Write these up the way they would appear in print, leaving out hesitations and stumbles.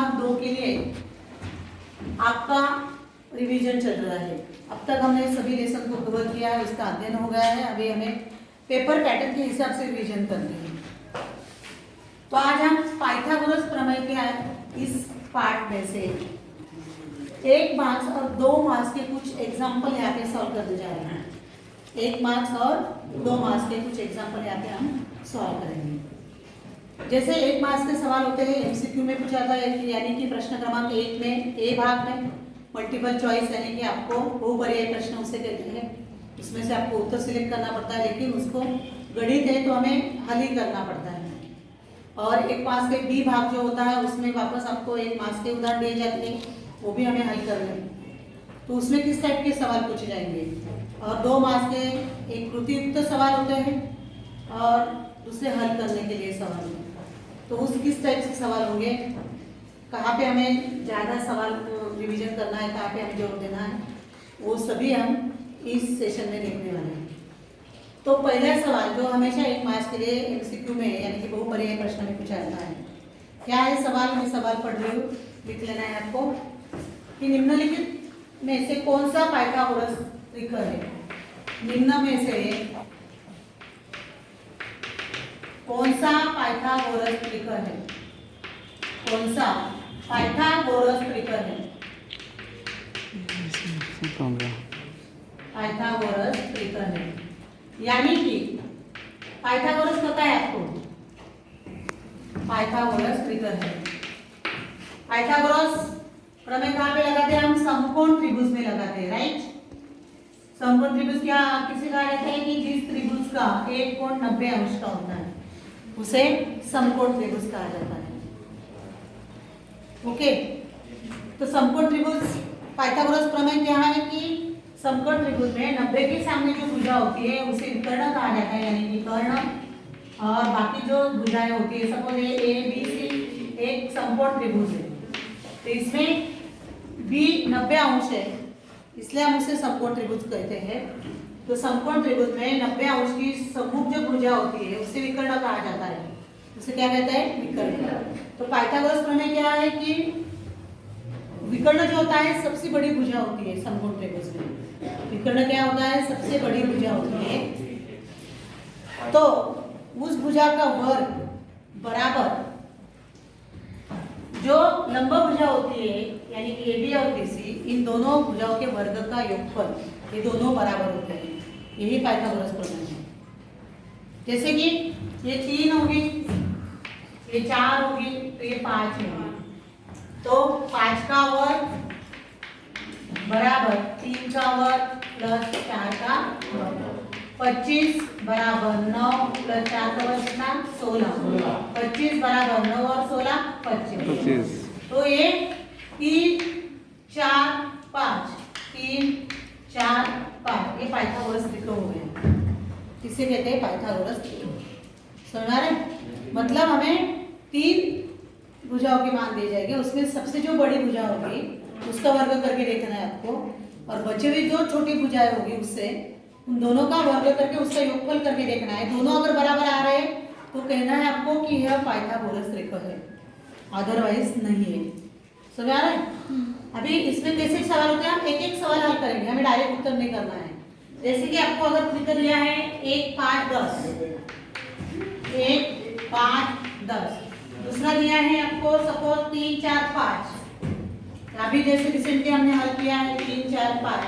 भाग 2 के लिए आपका रिवीजन चल रहा है। अब तक हमने सभी लेसन को कवर किया है, उसका अध्ययन हो गया है। अभी हमें पेपर पैटर्न के हिसाब से रिवीजन करनी है। तो आज हम पाइथागोरस प्रमेय के इस पार्ट में से 1 मार्क्स और 2 मार्क्स के कुछ एग्जाम्पल यहाँ पे सॉल्व करने जा रहे हैं। 1 मार्क्स और 2 मार्क्स के कुछ एग्जाम्पल यहाँ पे हम सॉल्व करेंगे। जैसे 1 मार्क्स के सवाल होते हैं एमसीक्यू में पूछा था, यानी कि प्रश्न क्रमांक 1 में ए भाग में मल्टीपल चॉइस, यानी कि आपको बहुपर्याय प्रश्न उसे कहते हैं। इसमें से आपको उत्तर सिलेक्ट करना पड़ता है, लेकिन उसको गणित है तो हमें हल ही करना पड़ता है। और 1 मार्क्स के बी भाग जो होता है उसमें वापस आपको 1 मार्क्स के उदाहरण दिए जाते हैं, वो भी हमें हल करने हैं। तो उसमें किस टाइप के सवाल पूछे जाएंगे। और 2 मार्क्स के एक कृतियुक्त सवाल होते हैं और दूसरे हल करने के लिए सवाल होते हैं। तो उस किस टाइप से सवाल होंगे, कहाँ पे हमें ज़्यादा सवाल रिवीजन करना है, कहाँ पे हमें जोर देना है, वो सभी हम इस सेशन में देखने वाले हैं। तो पहला सवाल जो हमेशा 1 मार्क्स के लिए एमसीक्यू में यानी कि बहुपर्याय प्रश्न में पूछा जाता है, क्या है सवाल। मैं सवाल पढ़ रही हूँ, लिख लेना है आपको कि निम्नलिखित में से कौन सा पाइथागोरस त्रिक है। निम्न में से कौन सा पाइथागोरस त्रिक है। कौन सा पाइथागोरस त्रिक है। पाइथागोरस त्रिक है, यानी कि पाइथागोरस पता है आपको। पाइथागोरस त्रिक है। पाइथागोरस प्रमेय कहाँ पे लगाते हैं हम, समकोण त्रिभुज में लगाते हैं, राइट। समकोण त्रिभुज क्या किसे कहा जाता है कि जिस त्रिभुज का एक कोण 90 अंश का होता है उसे समकोण त्रिभुज कहा जाता है। ओके, तो समकोण त्रिभुज पाइथागोरस प्रमेय क्या है कि समकोण त्रिभुज में 90 के सामने जो भुजा होती है उसे विकर्ण कहा जाता है, यानी कि कर्ण। और बाकी जो भुजाएं होती है, सपोज ए बी सी एक समकोण त्रिभुज है, तो इसमें बी 90 अंश है, इसलिए हम उसे समकोण त्रिभुज कहते हैं। तो समकोण त्रिभुज में 90 अंश की सम्मुख जो भुजा होती है उसे विकर्ण कहा जाता है। उसे क्या कहते हैं, विकर्ण। तो पाइथागोरस प्रमेय क्या है कि विकर्ण जो होता है सबसे बड़ी भुजा होती है समकोण त्रिभुज में। विकर्ण क्या होता है, सबसे बड़ी भुजा होती है। तो उस भुजा का वर्ग बराबर जो लंब भुजा होती है, यानी कि AB और BC, इन दोनों भुजाओं के वर्ग का योगफल, ये दोनों बराबर होते हैं। यही पाइथागोरस प्रमेय है। जैसे कि ये 3 होगी, ये 4 होगी, तो ये 5 होगी। तो 5 का वर्ग बराबर 3 का वर्ग प्लस 4 का वर्ग, 25 बराबर 9 प्लस 4 का वर्ग कितना, 16। 25 बराबर 9 और 16 25। तो ये 3 4 5 3 4 5 ये पाइथागोरस त्रिक हो गया। किसे कहते हैं, पाइथागोरस त्रिक। समझ रहे, मतलब हमें 3 भुजाओं के मान दिए जाएंगे, उसमें सबसे जो बड़ी भुजा होगी उसका वर्ग करके देखना है आपको, और बचे हुए जो छोटी भुजाएं होगी उससे उन दोनों का वर्ग करके उसका योगफल करके देखना है। दोनों अगर बराबर आ रहे हैं तो कहना है आपको कि यह पाइथागोरस त्रिक है, अदरवाइज नहीं है। समझ आ रहा है। अभी इसमें कैसे सवाल होते हैं, हम एक एक सवाल हल करेंगे, हमें डायरेक्ट उत्तर नहीं करना है। जैसे कि आपको अगर उत्तर दिया है 1 5 10, 1 5 10, दूसरा दिया है आपको सपोज 3 4 5, अभी जैसे रिसेंटली हमने हल किया है 3 4 5,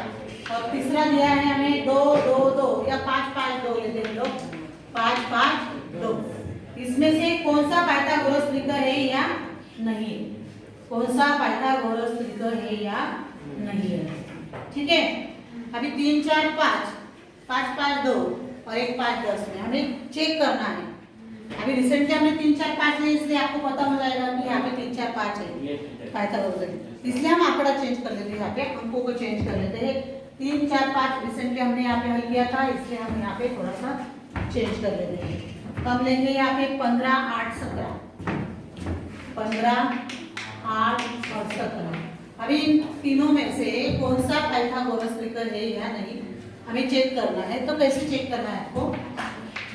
और तीसरा दिया है हमें 2 2 2 या 5 5 2 लेते हैं लोग, 5 5 2। इसमें से कौन सा पाइथागोरस त्रिक है या नहीं, कौन सा पाइथागोरस त्रिक है या नहीं है। ठीक है, अभी 3 4 5 5 5 2 और 1 5 10 में हमें चेक करना है। अभी रिसेंटली हमने 3 4 5 लिए, इसलिए आपको पता हो जाएगा कि यहाँ पे 3 4 5 है पाइथागोरस, इसलिए हम आंकड़ा चेंज कर लेते हैं, यहाँ पे अंकों को चेंज कर लेते हैं। 3 4 5 रिसेंटली हमने यहाँ पे हल किया था, इसलिए हम यहाँ पे थोड़ा सा चेंज कर लेते हैं। तो हम लेंगे यहाँ पे 15 8 17, 15 8 और 17। अभी इन तीनों में से कौन सा पाइथागोरस त्रिक है या नहीं हमें चेक करना है। तो कैसे चेक करना है आपको,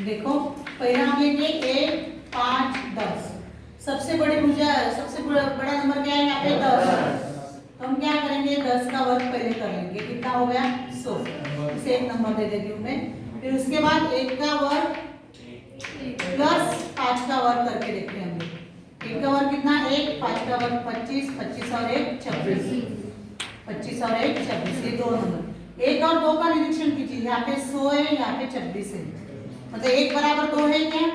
देखो पहला हम लेंगे 1 5 10, सबसे बड़ी भुजा, सबसे बड़ा नंबर क्या है यहाँ पे 10। तो हम क्या करेंगे, 10 का वर्ग पहले कर लेंगे, कितना हो गया 100, इसे 1 नंबर दे देती हूँ मैं। फिर उसके बाद 1 का वर्ग प्लस 5 का वर्ग करके देखते हैं हम। 1 का वर्ग कितना, 1, 5 का वर्ग 25, 25 और 1 26, 25 और 1 26, ये 2 नंबर। 1 और 2 का निरीक्षण कीजिए, यहाँ पे 100 है, यहाँ पे 26 है, मतलब 1 बराबर 2 है क्या,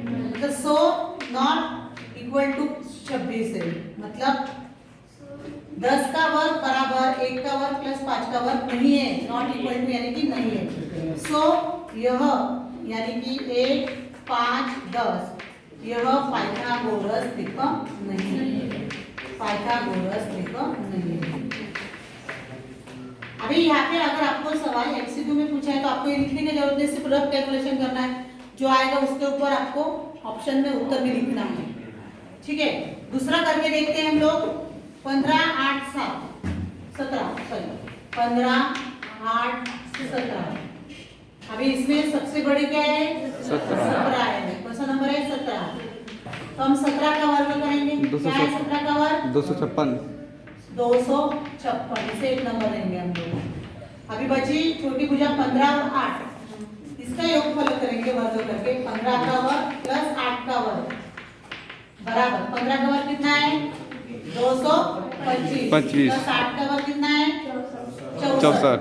मतलब 100 नॉट इक्वल टू 26 है, मतलब 10 का वर्ग बराबर 1 का वर्ग प्लस 5 का वर्ग नहीं है, नॉट इक्वल टू यानी कि नहीं है। सो यह यानी कि 1, 5, 10 यह पाइथागोरस त्रिकोण नहीं है, पाइथागोरस त्रिकोण नहीं है। अभी यहाँ पे अगर आपको सवाल एमसीक्यू में पूछा है तो आपको ये लिखने की जरूरत नहीं, सिर्फ रफ कैलकुलेशन करना है, जो आएगा उसके ऊपर आपको ऑप्शन में उत्तर भी लिखना है, ठीक है। दूसरा करके देखते हैं हम लोग, 15, 8, 7, 17, सॉरी 15, 8, 17। अभी इसमें सबसे बड़ी क्या है, 17 है, कौन सा नंबर है 17। तो हम 17 का वर्ग करेंगे, क्या है 17 का वर्ग 256, 256, इसे 1 नंबर लेंगे हम लोग। अभी बची छोटी भुजा 15 और 8, इसका योगफल करेंगे वर्ग करके, 15 का वर्ग प्लस 8 का वर्ग बराबर 15 का वर्ग कितना है 225 प्लस 8 का वर्ग कितना है 64,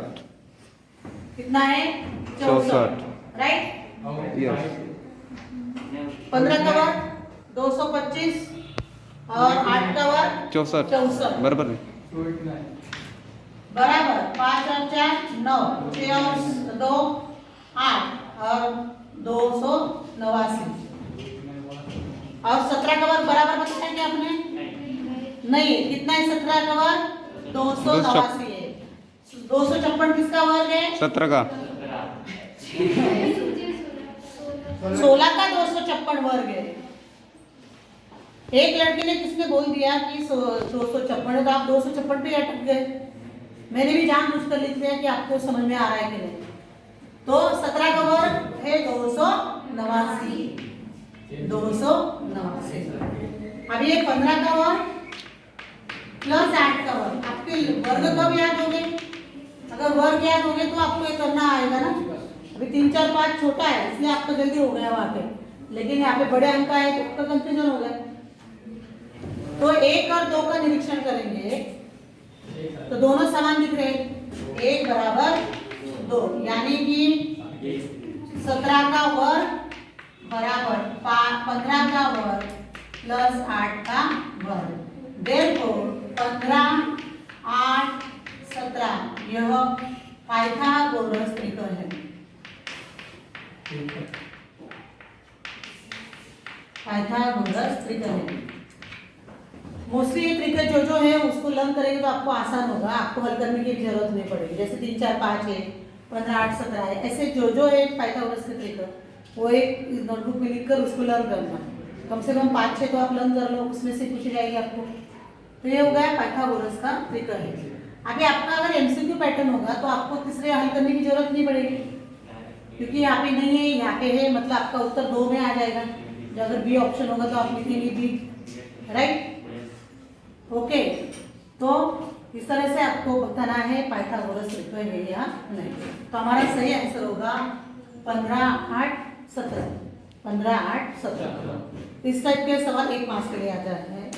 कितना है 64, राइट। यस। 15 का वर्ग 225 और 8 का वर्ग 64 बराबर है, बराबर 5 और 4 9, 6 और 2 8 और 289। और 17 का वर्ग बराबर बताया क्या आपने, नहीं, कितना है 17 का वर्ग 289 है। 256 किसका वर्ग है 17 का, 16 का 256 वर्ग है। एक लड़के ने किसने बोल दिया कि 256 है, तो आप 256 पे अटक गए। मैंने भी जानबूझकर लिख दिया कि आपको समझ में आ रहा है कि नहीं। तो 17 का वर्ग है 289, 289। अब ये 15 का वर्ग प्लस 8 का वर्ग, आपके वर्ग कब याद हो गए, अगर वर्ग याद हो गए तो आपको ये करना आएगा ना। अभी 3, 4, 5 छोटा है इसलिए आपको जल्दी हो गया वहां पे, लेकिन यहाँ पे बड़े अंक आए तो आपका कंफ्यूजन हो गया। तो 1 और 2 का निरीक्षण करेंगे तो दोनों समान दिख रहे, 1 बराबर 2, यानी कि 17 का वर्ग बराबर 15 का वर्ग प्लस 8 का वर्ग, देयरफॉर 15, 8, 17 यह पाइथागोरस त्रिकोण है, पाइथागोरस त्रिकोण है। मोस्टली ये त्रिकोण जो है उसको लर्न करेंगे तो आपको आसान होगा, आपको हल करने की भी जरूरत नहीं पड़ेगी। जैसे 3, 4, 5 है, 15, 8, 17 है, ऐसे जो है पाइथागोरस के त्रिकोण वो एक नोटबुक में लिखकर उसको लर्न करना, कम से कम 5, 6 तो आप लर्न कर लो, उसमें से पूछी जाएगी आपको। तो ये हो गया पाइथागोरस का त्रिकोण है। आगे आपका अगर एमसीक्यू पैटर्न होगा तो आपको तीसरे हल करने की जरूरत नहीं पड़ेगी, क्योंकि यहाँ पे नहीं है, यहाँ पे है, मतलब आपका उत्तर 2 में आ जाएगा। जो अगर बी ऑप्शन होगा तो आप लिखेंगे बी, राइट, ओके। तो इस तरह से आपको बताना है पाइथागोरस त्रिकोण है या नहीं। तो हमारा सही आंसर होगा 15, 8, 17, 15, 8, 17। इस टाइप के सवाल 1 मार्क्स के लिए आ जाते हैं।